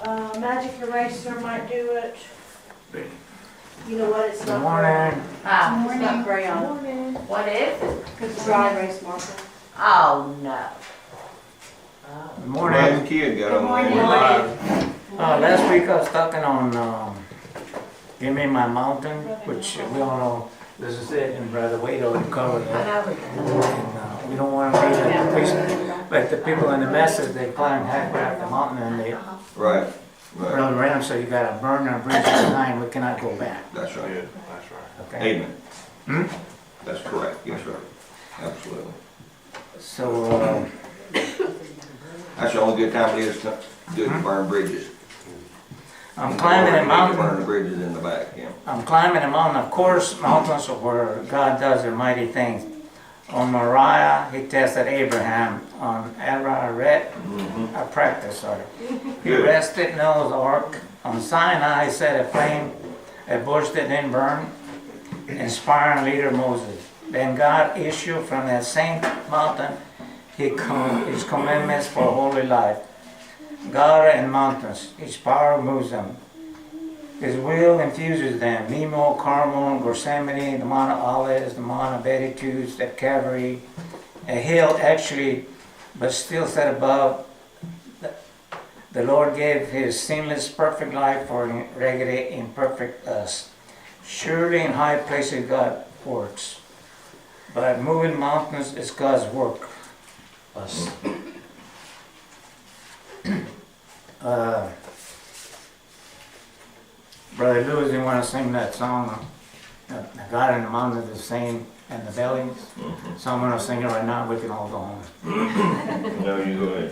Magic eraser might do it. You know what, it's Good not morning. It's not crayon. What is it? Because it's dry erase marker. Oh, no. Good Morning. morning. Kid got Good on morning. there. Last week I was talking on Give Me My Mountain, which we all know this is it, and Brother Wade already covered that. And we don't want to be like the people in the message, they climb halfway up the mountain and they Right, right. run around, so you gotta burn our bridges behind, we cannot go back. That's right. Okay? Amen. Hmm? That's correct. Yes, sir. Absolutely. So, That's the only good time it is to do it to burn bridges. I'm climbing a Or mountain. burn the bridges in the back, yeah. I'm climbing a mountain, of course, mountains are where God does their mighty things. On Moriah, he tested Abraham. On Ararat, a practice sort of. He Good. rested Noah's ark. On Sinai, he set a flame, a bush that didn't burn, inspiring leader Moses. Then God issued from that same mountain his commandments for holy life. God and mountains, his power moves them. His will infuses them. Nemo, Carmel, Gethsemane, the Mount of Olives, the Mount of Beatitudes, the Calvary, a hill actually, but still set above. The Lord gave his sinless, perfect life for raggedy, imperfect us. Surely in high places God works, but moving mountains is God's work. Us. Brother Lewis, you want to sing that song? The God in the mountains is the same, and the bellies. So I'm going to sing it right now. We can all go home. No, you go ahead.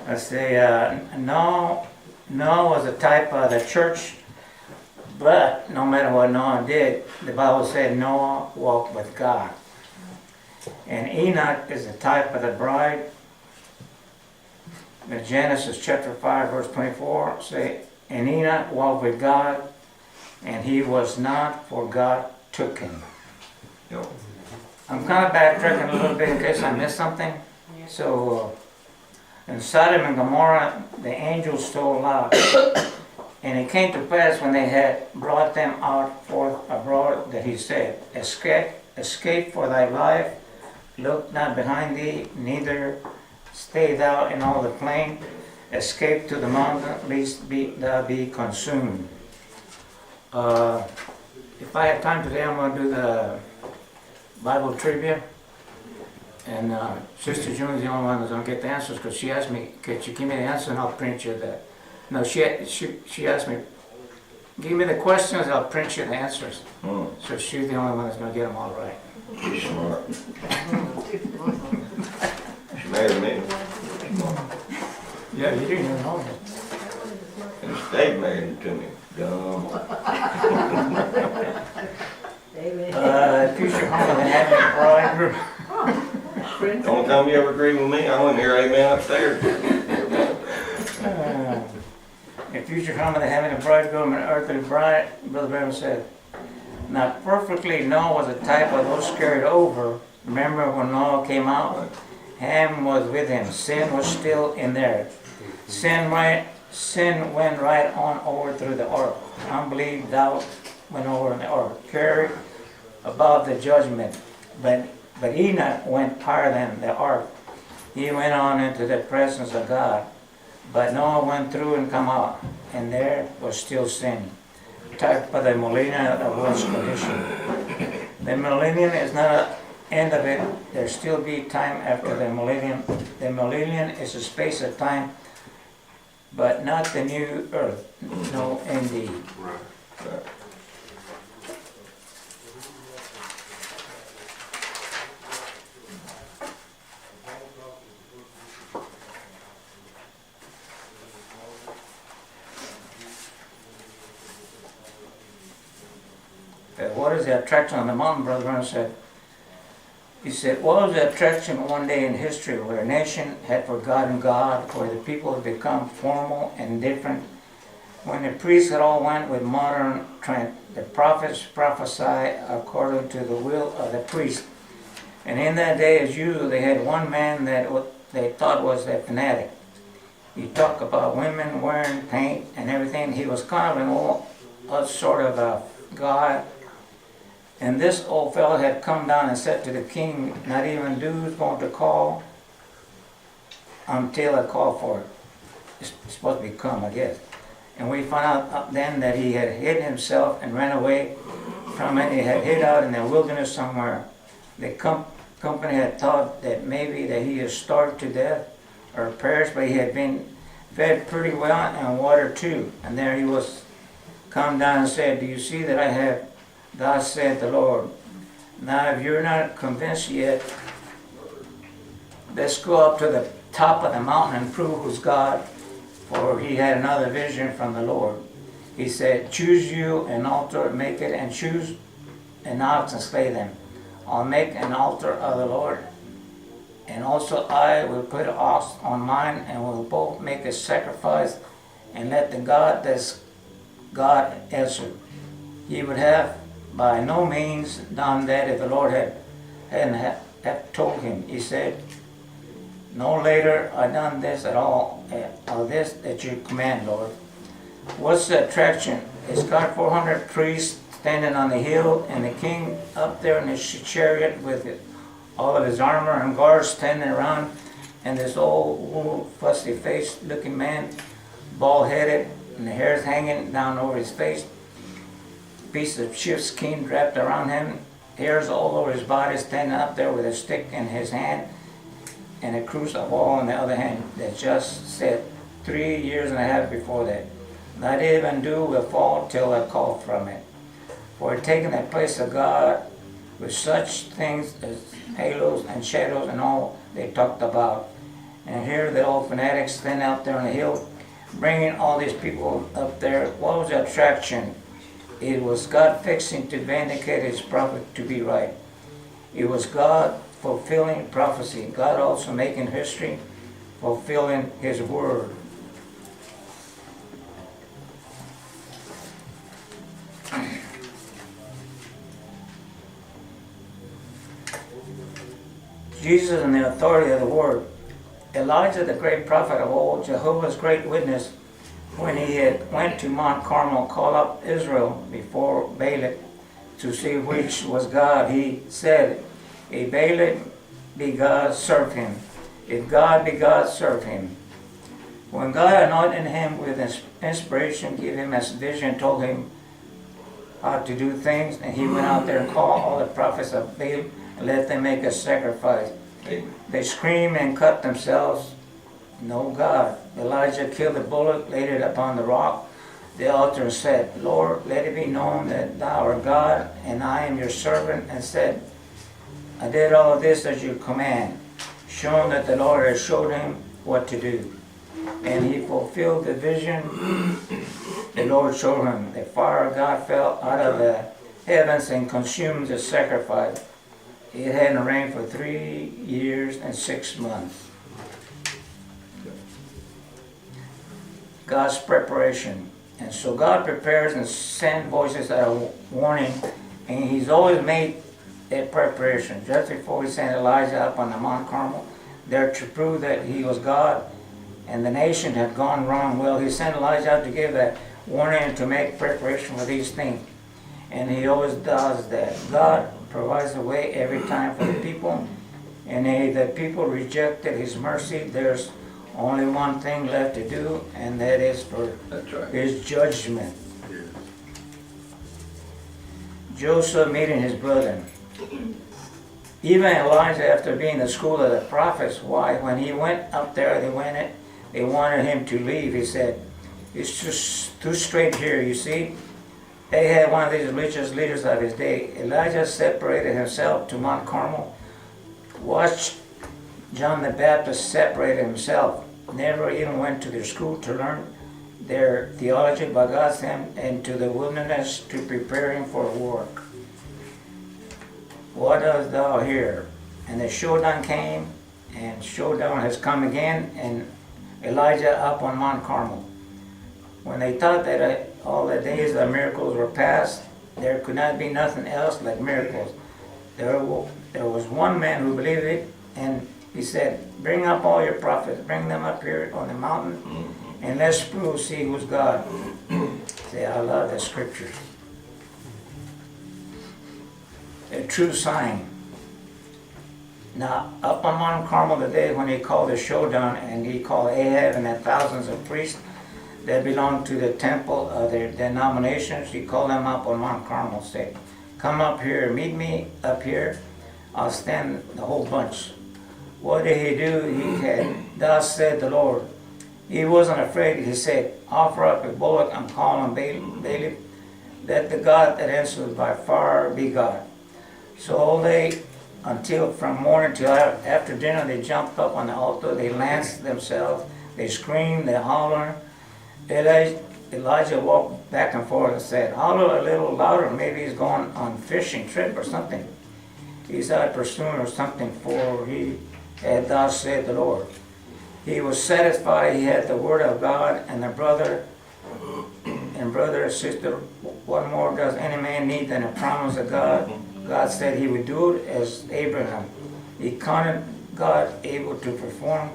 Let's say, Noah was a type of the church, but no matter what Noah did, the Bible said Noah walked with God. And Enoch is a type of the bride. In Genesis chapter 5 verse 24 say, and Enoch walked with God, and he was not, for God took him. Yep. I'm kind of backtracking a little bit in case I missed something. So in Sodom and Gomorrah, the angels stole Lot. And it came to pass when they had brought them out forth abroad that he said, escape for thy life, look not behind thee, neither stay thou in all the plain, escape to the mountain, lest thou be consumed. If I have time today, I'm going to do the Bible trivia. And Sister June's the only one that's going to get the answers, because she asked me, could you give me the answer and I'll print you the... No, she asked me, give me the questions, I'll print you the answers. So she's the only one that's going to get them all right. She's smart. She married me. Yeah, you didn't even know that. And stayed married to me. Dumb. Future home of the Advent Bridegroom. The only time you ever agree with me, I went here, amen, upstairs. In future home of the heavenly bridegroom and earthly bride, Brother Branham said, now perfectly Noah was a type of those carried over. Remember when Noah came out? Ham was with him. Sin was still in there. Sin went right on over through the ark. Unbelief, doubt went over in the ark. Carried above the judgment. But Enoch went higher than the ark. He went on into the presence of God. But Noah went through and come out, and there was still sin. Type of the millennium of world's condition. The millennium is not an end of it. There still be time after the millennium. The millennium is a space of time, but not the new earth. No, indeed. What is the attraction on the mountain? Brother Brown said. He said, what was the attraction one day in history where a nation had forgotten God, where the people had become formal and different, when the priests had all went with modern trend, the prophets prophesied according to the will of the priest. And in that day, as usual, they had one man that they thought was a fanatic. He talked about women wearing paint and everything. He was kind of a sort of a guy. And this old fellow had come down and said to the king, not even dude's going to call until I call for it. It's supposed to be come, I guess. And we found out then that he had hidden himself and ran away from it. He had hid out in the wilderness somewhere. The company had thought that maybe that he had starved to death or perished, but he had been fed pretty well and water too. And there he was, come down and said, do you see that I have, thus said the Lord. Now if you're not convinced yet, let's go up to the top of the mountain and prove who's God. For he had another vision from the Lord. He said, choose you an altar, make it, and choose an ox and slay them. I'll make an altar of the Lord, and also I will put an ox on mine, and we'll both make a sacrifice, and let the God that's God answer. He would have by no means done that if the Lord hadn't told him. He said, no later I done this at all, of this that you command, Lord. What's the attraction? It's got 400 priests standing on the hill, and the king up there in his chariot with all of his armor and guards standing around, and this old fussy-faced looking man, bald-headed, and the hair's hanging down over his face, piece of sheepskin wrapped around him, hairs all over his body, standing up there with a stick in his hand, and a crucible in the other hand that just said 3 years and a half before that, not even dew will fall till I call from it. For taking the place of God with such things as halos and shadows and all they talked about. And here the old fanatics stand out there on the hill, bringing all these people up there. What was the attraction? It was God fixing to vindicate his prophet to be right. It was God fulfilling prophecy. God also making history, fulfilling his word. Jesus and the authority of the word. Elijah, the great prophet of old, Jehovah's great witness, when he had went to Mount Carmel, called up Israel before Balak to see which was God, he said, if Balak be God, serve him. If God be God, serve him. When God anointed him with inspiration, gave him a vision, told him how to do things, and he went out there and called all the prophets of Baal and let them make a sacrifice. They screamed and cut themselves. No God. Elijah killed the bullock, laid it upon the rock. The altar said, Lord, let it be known that thou art God, and I am your servant, and said, I did all of this as you command, showing that the Lord had showed him what to do. And he fulfilled the vision the Lord showed him. The fire of God fell out of the heavens and consumed the sacrifice. It hadn't rained for 3 years and 6 months. God's preparation. And so God prepares and sends voices that are warning, and he's always made a preparation. Just before he sent Elijah up on the Mount Carmel, there to prove that he was God and the nation had gone wrong. Well, he sent Elijah out to give that warning and to make preparation for these things. And he always does that. God provides a way every time for the people, and if the people rejected his mercy, there's only one thing left to do, and that is for his judgment. Yeah. Joseph meeting his brethren. Even Elijah, after being the school of the prophets, why? When he went up there, they wanted him to leave. He said, it's just too straight here, you see. They had one of these religious leaders of his day. Elijah separated himself to Mount Carmel. Watch John the Baptist separate himself. Never even went to their school to learn their theology, but God sent him into the wilderness to prepare him for work. What dost thou here? And the showdown came, and showdown has come again, and Elijah up on Mount Carmel. When they thought that all the days of miracles were past, there could not be nothing else like miracles. There was one man who believed it, and he said, bring up all your prophets, bring them up here on the mountain, and let's prove, see who's God. See, I love the scriptures. A true sign. Now, up on Mount Carmel the day when he called the showdown, and he called Ahab and the thousands of priests that belonged to the temple of their denominations, he called them up on Mount Carmel, said, come up here, meet me up here, I'll stand the whole bunch. What did he do? He had, thus said the Lord. He wasn't afraid. He said, offer up a bullock and call on Bailey. Let the God that answers by far be God. So all day, until from morning till after dinner, they jumped up on the altar, they lanced themselves, they screamed, they hollered. Elijah walked back and forth and said, holler a little louder, maybe he's going on fishing trip or something. He's out pursuing or something, for he had thus said the Lord. He was satisfied he had the word of God, and the brother and sister, what more does any man need than a promise of God? God said he would do it as Abraham. He counted God able to perform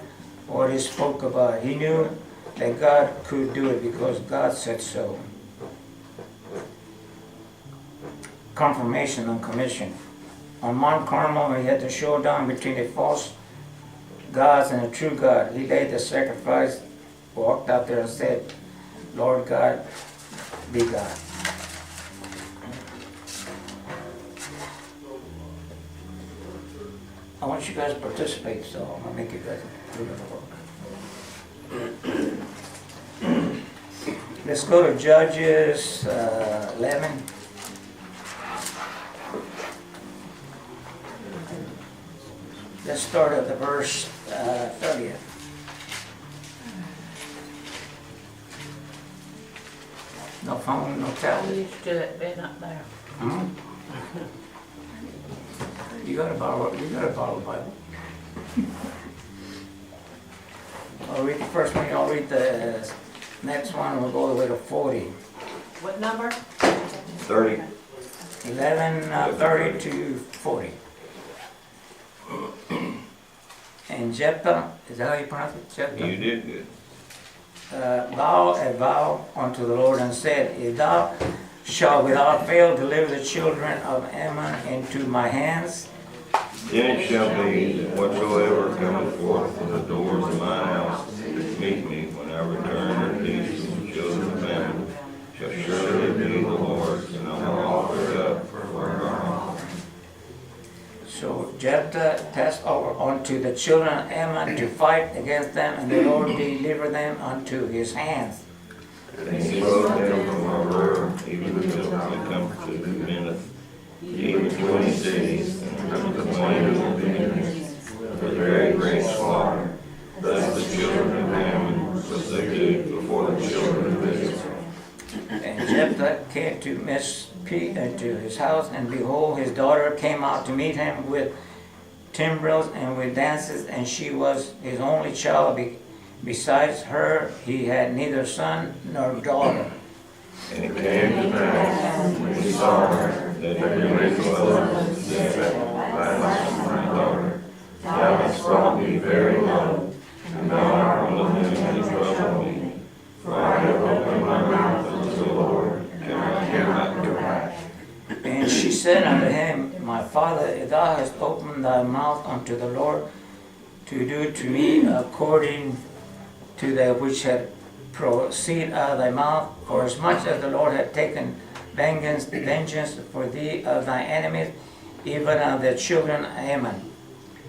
what he spoke about. He knew that God could do it because God said so. Confirmation and commission. On Mount Carmel, he had the showdown between the false gods and the true God. He laid the sacrifice, walked out there and said, Lord God, be God. I want you guys to participate, so I'm going to make you guys do the work. Let's go to Judges 11. Let's start at the verse 30th. No phone, no I tablet. used to it being up there. Hmm? You got a Bible Bible. I'll read the first one, y'all read the next one, we'll go all the way to 40. What number? 30. 11, 30 to 40. And Jephthah, is that how you pronounce it? Jephthah? You did good. Vowed a vow unto the Lord and said, if thou shalt without fail deliver the children of Ammon into my hands, Then it shall be that whatsoever cometh forth from the doors of my house to meet me when I return in peace from the children of Ammon shall surely be the Lord's, and I will offer it up for a burnt offering. so Jephthah passed over unto the children of Ammon to fight against them, and the Lord delivered them unto his hands. And he smote them from Aroer, even until they come to Minnith, even 20 cities, and from the plain of the vineyards, with very great slaughter. Thus the children of Ammon was subdued before the children of Israel. And Jephthah came to to his house, and behold, his daughter came out to meet him with timbrels and with dances, and she was his only child. Besides her, he had neither son nor daughter. And it came to pass, when he saw her, that he ran to her, and said, Thou art my daughter, thou hast brought me very low, and thou art one of them that trouble me. For I have opened my mouth unto the Lord, and I cannot go back. And she said unto him, my father, if thou hast opened thy mouth unto the Lord to do to me according to that which had proceeded out of thy mouth, for as much as the Lord had taken vengeance for thee of thy enemies, even of the children of Ammon.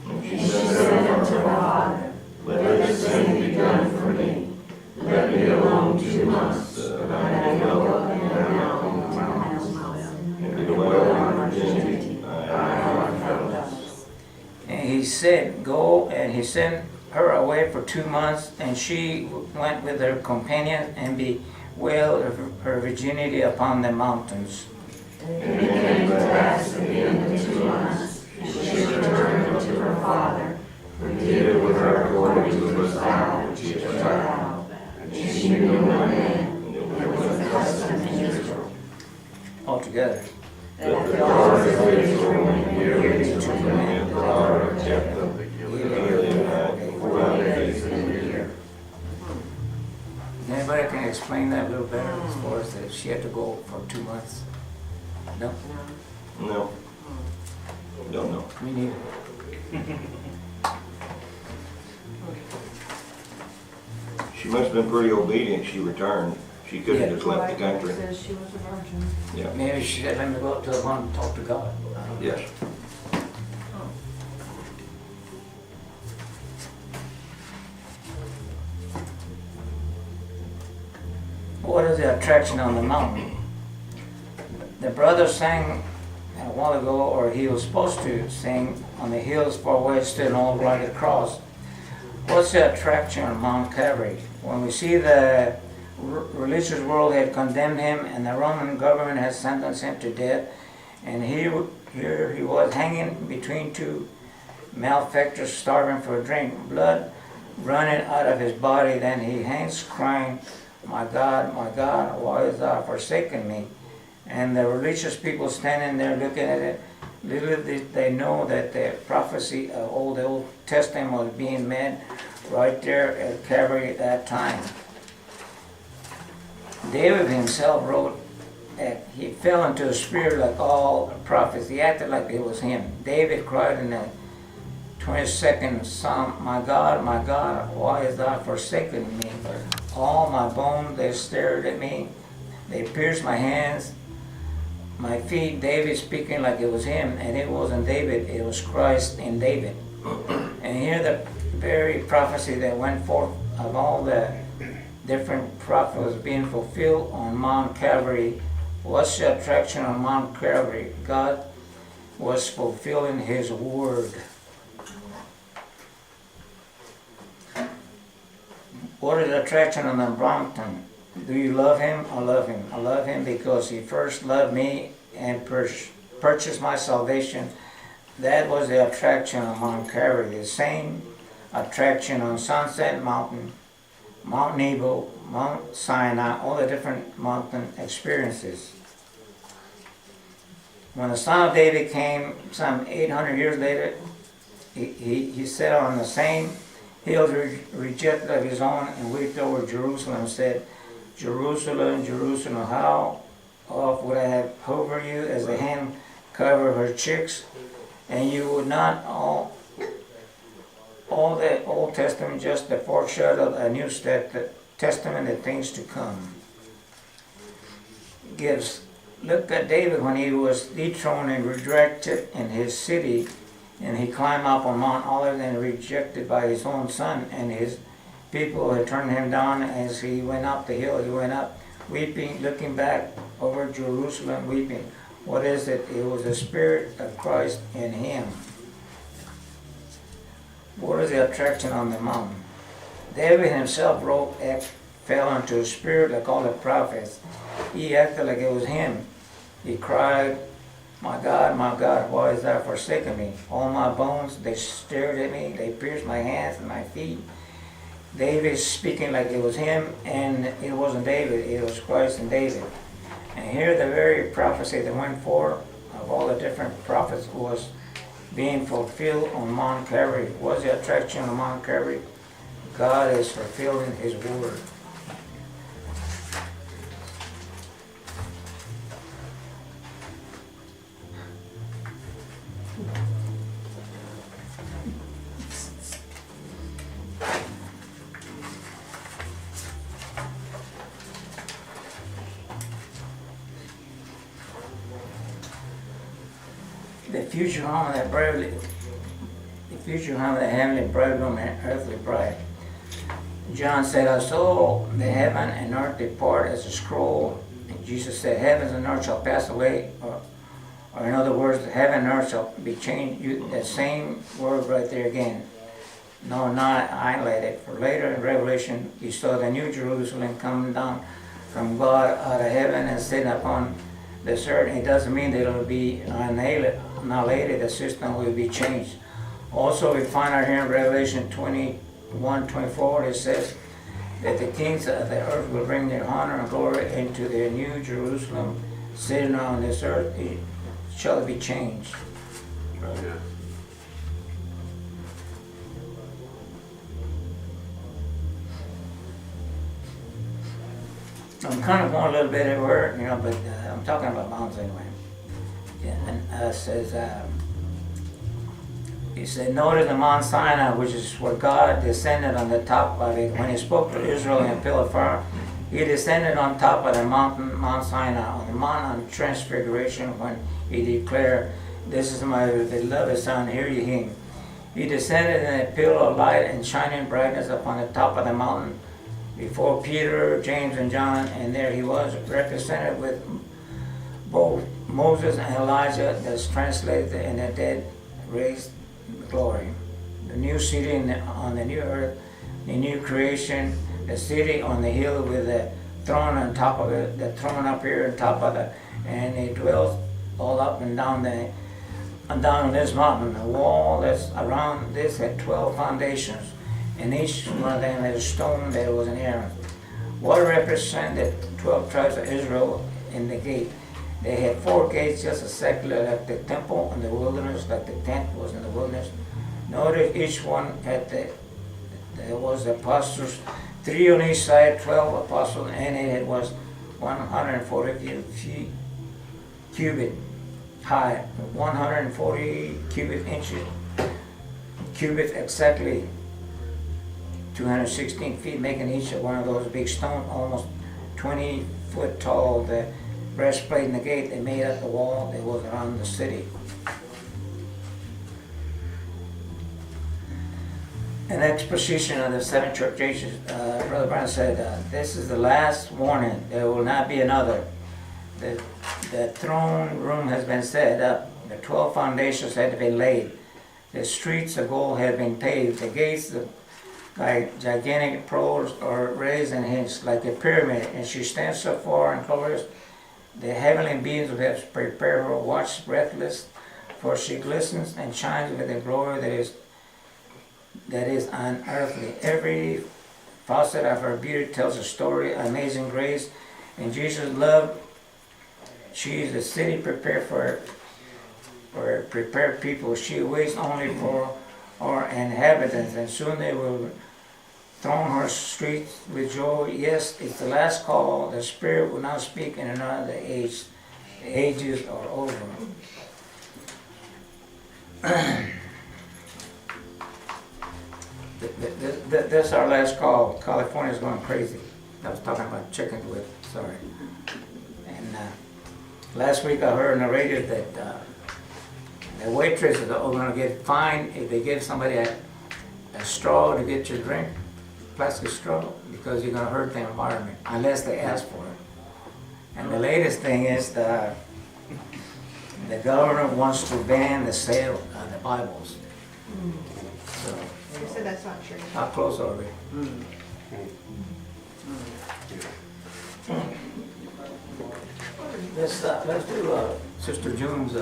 And she said unto her father, Let this thing be done for me. Let me alone 2 months, that I may go up and down on the mountains, and dwell in virginity, I and my fellows. And he said, go, and he sent her away for 2 months, and she went with her companions and bewailed her virginity upon the mountains. And it came to pass at the end of 2 months, she returned unto her father, who did with her according to his vow which he had vowed. And she knew no man, and it was a custom in Israel. Altogether. That the daughter of Israel went yearly to command the daughter of Jephthah, the Gilead, explain that a little better as far as that she had to go for 2 months? No, No. Don't know. me neither. She must have been pretty obedient. She returned. She could have just left the country. Says she was a virgin. Yeah. Maybe she said, let me go up to the one and talk to God. Yes. What is the attraction on the mountain? The brother sang a while ago, or he was supposed to sing, on the hills far away stood an old rugged cross. What's the attraction on Mount Calvary? When we see the religious world had condemned him and the Roman government has sentenced him to death, and here he was hanging between two malefactors, starving for a drink, blood running out of his body, then he hangs crying, my God, why hast thou forsaken me? And the religious people standing there looking at it, little did they know that the prophecy of the Old Testament was being met right there at Calvary at that time. David himself wrote that he fell into a spirit like all prophets. He acted like it was him. David cried in the 22nd Psalm, my God, why hast thou forsaken me? All my bones, they stared at me. They pierced my hands, my feet. David speaking like it was him, and it wasn't David, it was Christ in David. And here the very prophecy that went forth of all the different prophets being fulfilled on Mount Calvary. What's the attraction on Mount Calvary? God was fulfilling his word. What is the attraction on the mountain? Do you love him? I love him. I love him because he first loved me and purchased my salvation. That was the attraction on Mount Calvary. The same attraction on Sunset Mountain, Mount Nebo, Mount Sinai, all the different mountain experiences. When the Son of David came some 800 years later, he sat on the same hill rejected of his own and wept over Jerusalem and said, Jerusalem, Jerusalem, how oft would I have covered you as the hen covered her chicks, and you would not. All the Old Testament just the foreshadow of a New Testament of things to come. Look at David when he was dethroned and rejected in his city, and he climbed up on Mount Olive and rejected by his own son, and his people had turned him down as he went up the hill. He went up weeping, looking back over Jerusalem, weeping. What is it? It was the Spirit of Christ in him. What is the attraction on the mountain? David himself fell into a spirit like all the prophets. He acted like it was him. He cried, my God, why hast thou forsaken me? All my bones, they stared at me, they pierced my hands and my feet. David speaking like it was him, and it wasn't David, it was Christ and David. And here the very prophecy that went forth of all the different prophets was being fulfilled on Mount Calvary. What's the attraction on Mount Calvary? God is fulfilling his word. The future home of the heavenly bridegroom and earthly bride. John said, I saw the heaven and earth depart as a scroll. And Jesus said, heavens and earth shall pass away, or in other words, heaven and earth shall be changed. That same word right there again. No, not highlighted. For later in Revelation, you saw the new Jerusalem coming down from God out of heaven and sitting upon this earth. It doesn't mean that it will be annihilated. The system will be changed. Also, we find out here in Revelation 21:24, it says that the kings of the earth will bring their honor and glory into their new Jerusalem, sitting on this earth. It shall be changed. Yeah. I'm kind of going a little bit everywhere, but I'm talking about mountains anyway. Yeah, and says, he said, notice the Mount Sinai, which is where God descended on the top of it. When he spoke to Israel in a pillar of fire, he descended on top of the mountain, Mount Sinai, on the Mount of Transfiguration, when he declared, this is my beloved Son, hear ye him. He descended in a pillar of light and shining brightness upon the top of the mountain before Peter, James, and John, and there he was represented with both Moses and Elijah, that's translated in the dead raised glory. The new city on the new earth, the new creation, the city on the hill with the throne on top of it, the throne up here on top of it, and it dwells all up and down on this mountain. The wall that's around this had 12 foundations, and each one of them had a stone that was an Aaron. What represented 12 tribes of Israel in the gate? They had 4 gates, just as secular, like the temple in the wilderness, like the tent was in the wilderness. Notice each one had there was apostles, 3 on each side, 12 apostles, and it was 140 feet cubit high, 140 cubic inches, cubits exactly 216 feet, making each one of those big stones almost 20 foot tall. The breastplate and the gate, they made up the wall that was around the city. An exposition of the 7 church ages, Brother Brown said, this is the last warning. There will not be another. The throne room has been set up. The 12 foundations had been laid. The streets of gold had been paved. The gates of gigantic pearls are raised and hinged like a pyramid, and she stands so far and glorious. The heavenly beings who have prepared her watch breathless, for she glistens and shines with a glory that is unearthly. Every facet of her beauty tells a story, amazing grace, and Jesus' love. She is a city prepared for prepared people. She waits only for our inhabitants, and soon they will throng her streets with joy. Yes, it's the last call. The Spirit will now speak in another age. The ages are over. This is our last call. California's going crazy. I was talking about chicken with, sorry. And last week I heard on the radio that the waitresses are going to get fined if they give somebody a straw to get your drink, plastic straw, because you're going to hurt the environment unless they ask for it. And the latest thing is the government wants to ban the sale of the Bibles. So, You said that's not true. how close are we? Let's do Sister June's.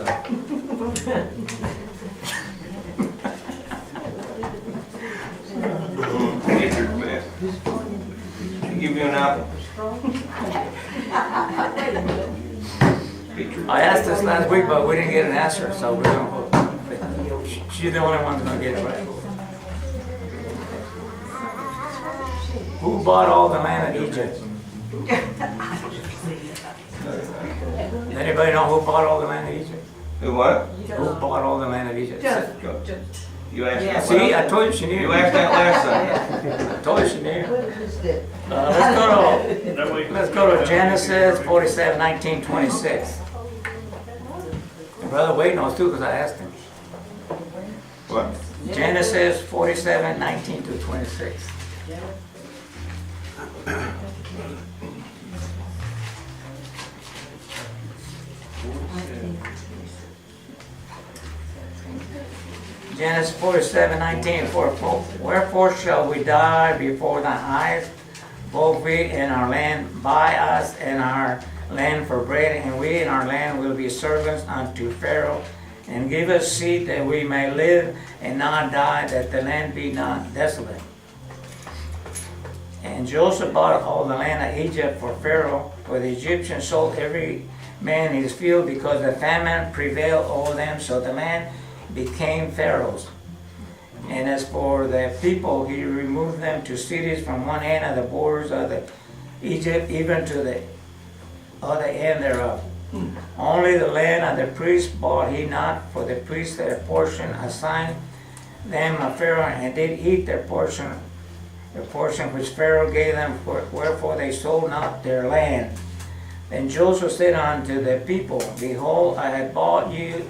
Give you an apple. I asked this last week, but we didn't get an answer, so we're going to vote. She's the only one that's going to get it right. Who bought all the land in Egypt? Anybody know who bought all the land in Egypt? Who what? Who bought all the land in Egypt? You asked that. See, I told you she knew. You asked that last time. I told you she knew. Let's go to Genesis 47, 19, 26. Brother Wade knows too, because I asked him. What? Genesis 47, 19 to 26. Genesis 47, 19, wherefore shall we die before thine eyes, both we and our land, buy us and our land for bread, and we and our land will be servants unto Pharaoh, and give us seed that we may live and not die, that the land be not desolate. And Joseph bought all the land of Egypt for Pharaoh, for the Egyptians sold every man his field, because the famine prevailed over them, so the land became Pharaoh's. And as for the people, he removed them to cities from one end of the borders of the Egypt, even to the other end thereof. Only the land of the priests bought he not, for the priests their portion assigned them of Pharaoh, and did eat their portion, the portion which Pharaoh gave them, wherefore they sold not their land. Then Joseph said unto the people, Behold, I have bought you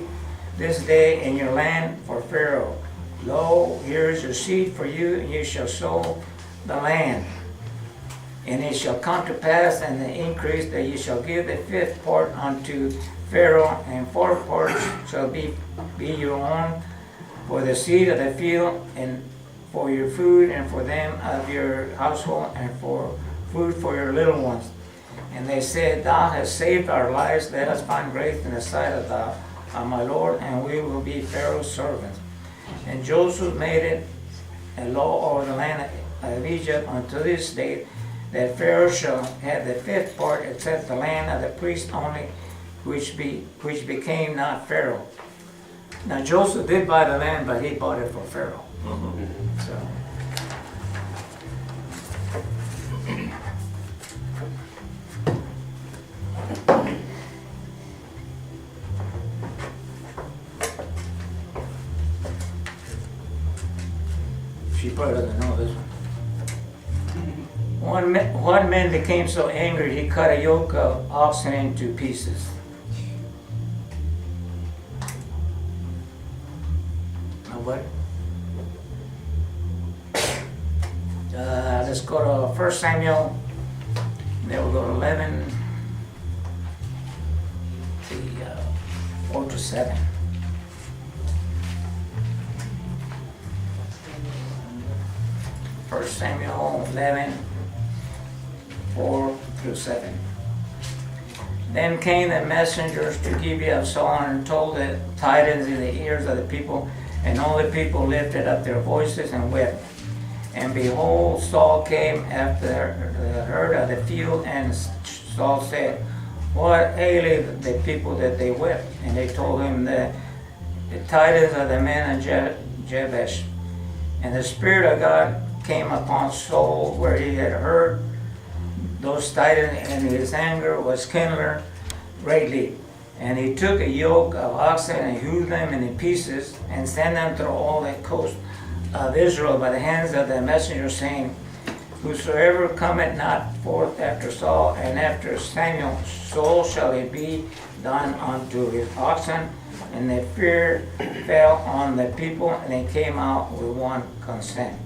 this day in your land for Pharaoh. Lo, here is your seed for you, and you shall sow the land. And it shall come to pass in the increase that you shall give the fifth part unto Pharaoh, and four parts shall be your own for the seed of the field, and for your food, and for them of your household, and for food for your little ones. And they said, Thou hast saved our lives, let us find grace in the sight of my Lord, and we will be Pharaoh's servants. And Joseph made it a law over the land of Egypt unto this day, that Pharaoh shall have the fifth part, except the land of the priests only, which became not Pharaoh. Now Joseph did buy the land, but he bought it for Pharaoh. So. She probably doesn't know this one. One man became so angry he cut a yoke of oxen into pieces. Nobody? Let's go to 1 Samuel. Then we'll go to 11, 4 to 7. First Samuel 11, 4 through 7. Then came the messengers to Gibeah of Saul and told the tidings in the ears of the people, and all the people lifted up their voices and wept. And behold, Saul came after the herd of the field, and Saul said, What ailed the people that they wept? And they told him the tidings of the men of Jabesh. And the Spirit of God came upon Saul where he had heard those tidings, and his anger was kindled greatly. And he took a yoke of oxen and hewed them in pieces, and sent them through all the coast of Israel by the hands of the messenger, saying, Whosoever cometh not forth after Saul and after Samuel, so shall it be done unto his oxen. And the fear fell on the people, and they came out with one consent.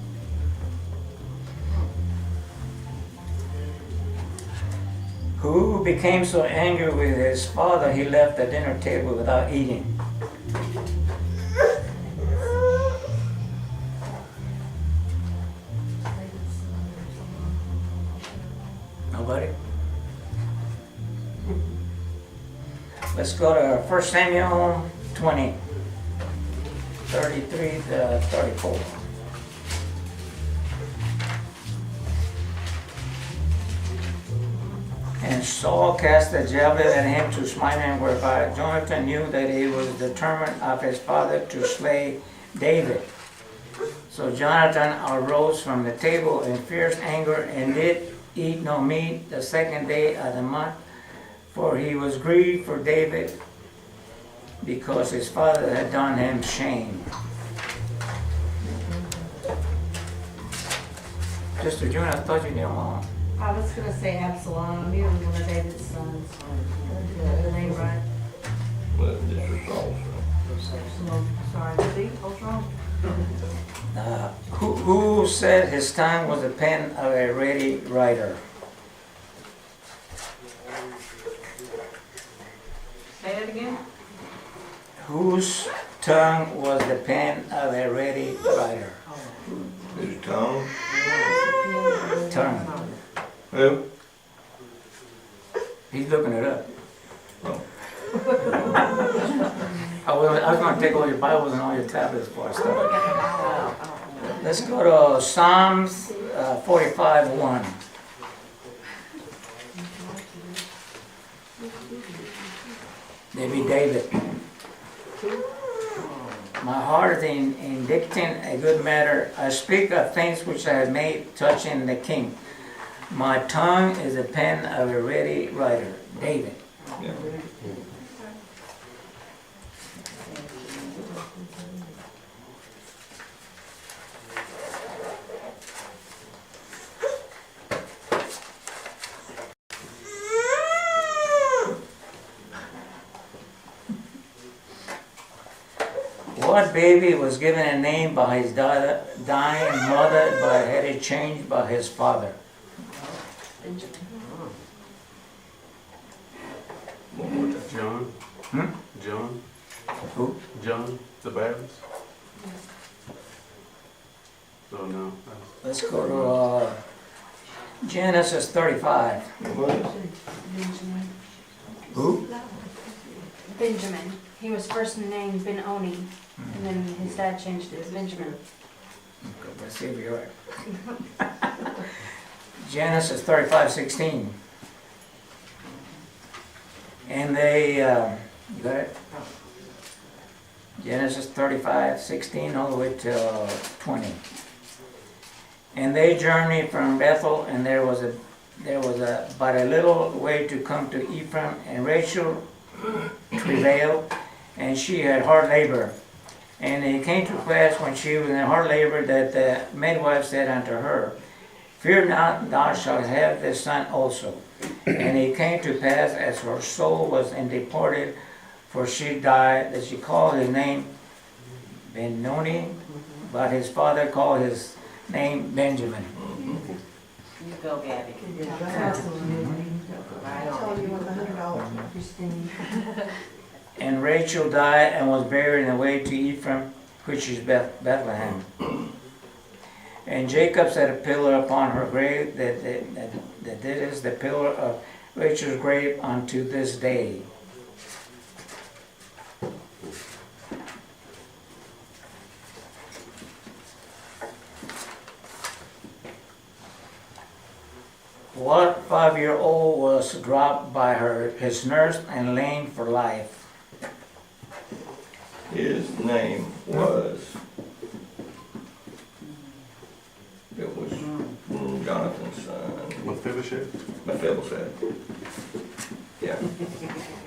Who became so angry with his father, he left the dinner table without eating. Nobody? Let's go to 1 Samuel 20, 33 to 34. And Saul cast a javelin at him to smite him, whereby Jonathan knew that he was determined of his father to slay David. So Jonathan arose from the table in fierce anger, and did eat no meat the second day of the month, for he was grieved for David, because his father had done him shame. Sister June, I thought you knew all. I was gonna say Absalom, he was one of David's sons. Is the name right? Well, this is Saul's son. Sorry, see, what's wrong? Who said his tongue was the pen of a ready writer? Say that again? Whose tongue was the pen of a ready writer? His tongue? Tongue. Who? He's looking it up. Oh. I was going to take all your Bibles and all your tablets before I start. Let's go to Psalms 45:1. Maybe David. My heart is in dictating a good matter. I speak of things which I have made touching the king. My tongue is the pen of a ready writer. David. Yeah. What baby was given a name by his dying mother but had it changed by his father? One more time. John? Hmm? John? Who? John the Baptist? Oh, no. Let's go to Genesis 35. What was it? Who? Benjamin. He was first named Ben-Oni, and then his dad changed it to Benjamin. Let's see if you're right. Genesis 35:16. And they, you got it? Genesis 35:16 all the way to 20. And they journeyed from Bethel, and there was but a little way to come to Ephraim, and Rachel travailed, and she had hard labor. And it came to pass when she was in hard labor that the midwife said unto her, Fear not, thou shalt have this son also. And it came to pass as her soul was in departed, for she died, that she called his name Ben-Oni, but his father called his name Benjamin. You go, Gabby. Right Tell you on. $100, Christine. And Rachel died and was buried in the way to Ephraim, which is Bethlehem. And Jacob set a pillar upon her grave, that is the pillar of Rachel's grave unto this day. What 5-year-old was dropped by his nurse and lame for life? His name was, it was Jonathan's son, Mephibosheth? Mephibosheth. Yeah,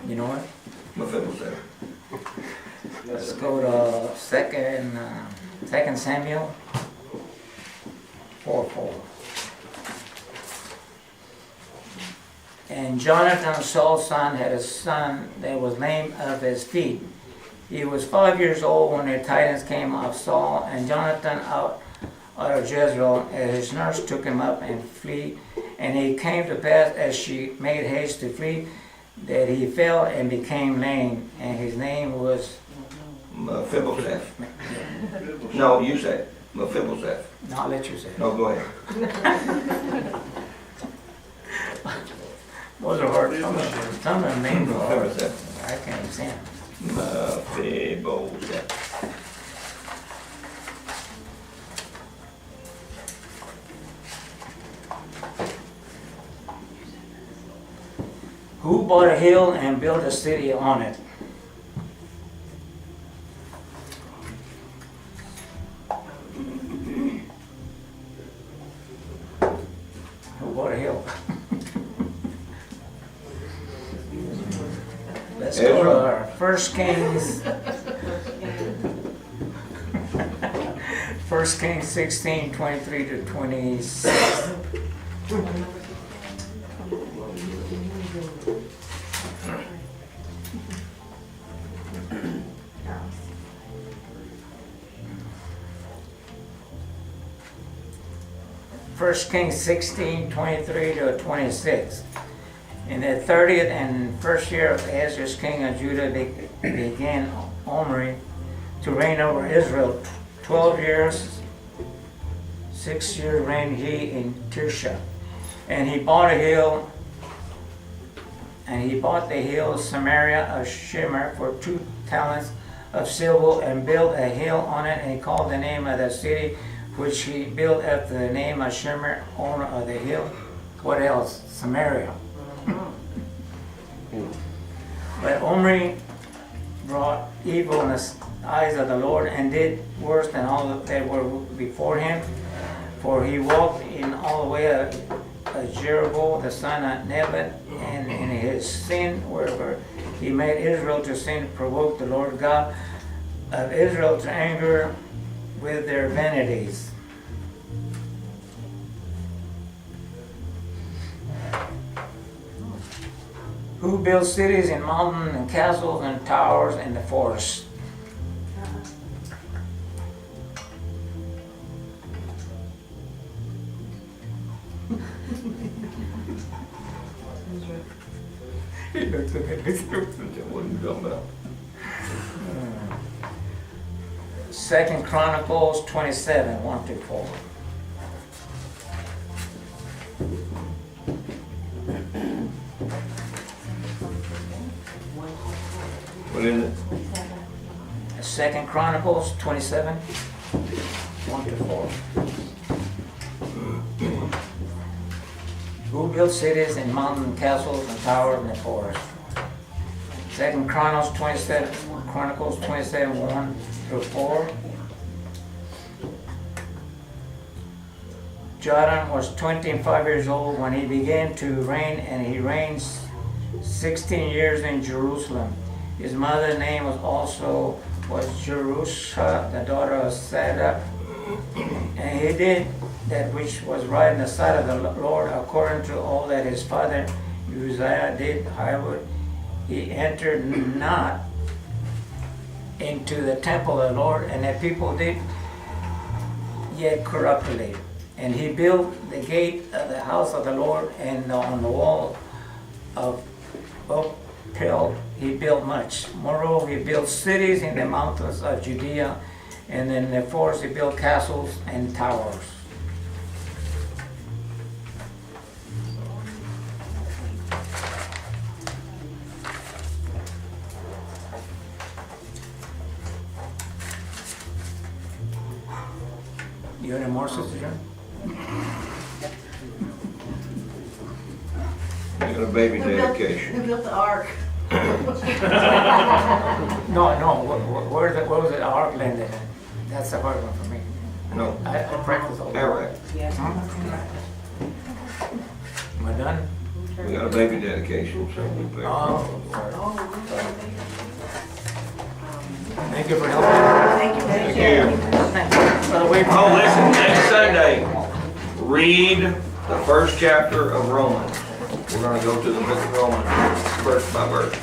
You know what? Mephibosheth. Let's go to 2 Samuel 4:4. And Jonathan, Saul's son, had a son that was lame of his feet. He was 5 years old when the tidings came of Saul and Jonathan out of Jezreel, and his nurse took him up and flee. And it came to pass, as she made haste to flee, that he fell and became lame, and his name was Mephibosheth. No, you said Mephibosheth. not let you say. No, go ahead. Those are hard. Some of them names are hard. Mephibosheth. I can't even say them. Mephibosheth. Who bought a hill and built a city on it? Who bought a hill? Let's go to our 1 Kings. 1 Kings 16:23-26. First Kings 16:23-26. In the 30th and first year of Ahasuerus, king of Judah, began Omri to reign over Israel 12 years. 6 years reigned he in Tirsha. And he bought the hill Samaria of Shimmer for 2 talents of silver, and built a hill on it, and he called the name of the city which he built after the name of Shimmer, owner of the hill. What else? Samaria. But Omri brought evil in the eyes of the Lord, and did worse than all that were before him. For he walked in all the way of Jeroboam the son of Nebat, and in his sin, wherever he made Israel to sin, provoked the Lord God of Israel to anger with their vanities. Who built cities in mountains and castles and towers in the forest? He looked at me. What are you talking about? 2 Chronicles 27, 1-4. What is it? 2 Chronicles 27, 1-4. Who built cities and mountain castles and towers in the forest? 2 Chronicles 27, 1-4. Jotham was 25 years old when he began to reign, and he reigned 16 years in Jerusalem. His mother's name was Jerusha, the daughter of Sadak. And he did that which was right in the sight of the Lord, according to all that his father Uzziah did. However, he entered not into the temple of the Lord, and the people did yet corruptly. And he built the gate of the house of the Lord, and on the wall of Ophel he built much. Moreover, he built cities in the mountains of Judea, and in the forest he built castles and towers. You have any more, Sister John? I got a baby dedication. Who built the ark? No, where was it? Ark landed? That's the hard one for me. No, I practice all the Iraq. Am I done? We got a baby dedication, so we play. Oh, thank you for helping. Thank you. Thank you. Brother Wade. Oh, listen, next Sunday, read the first chapter of Romans. We're gonna go to the book of Romans, verse by verse.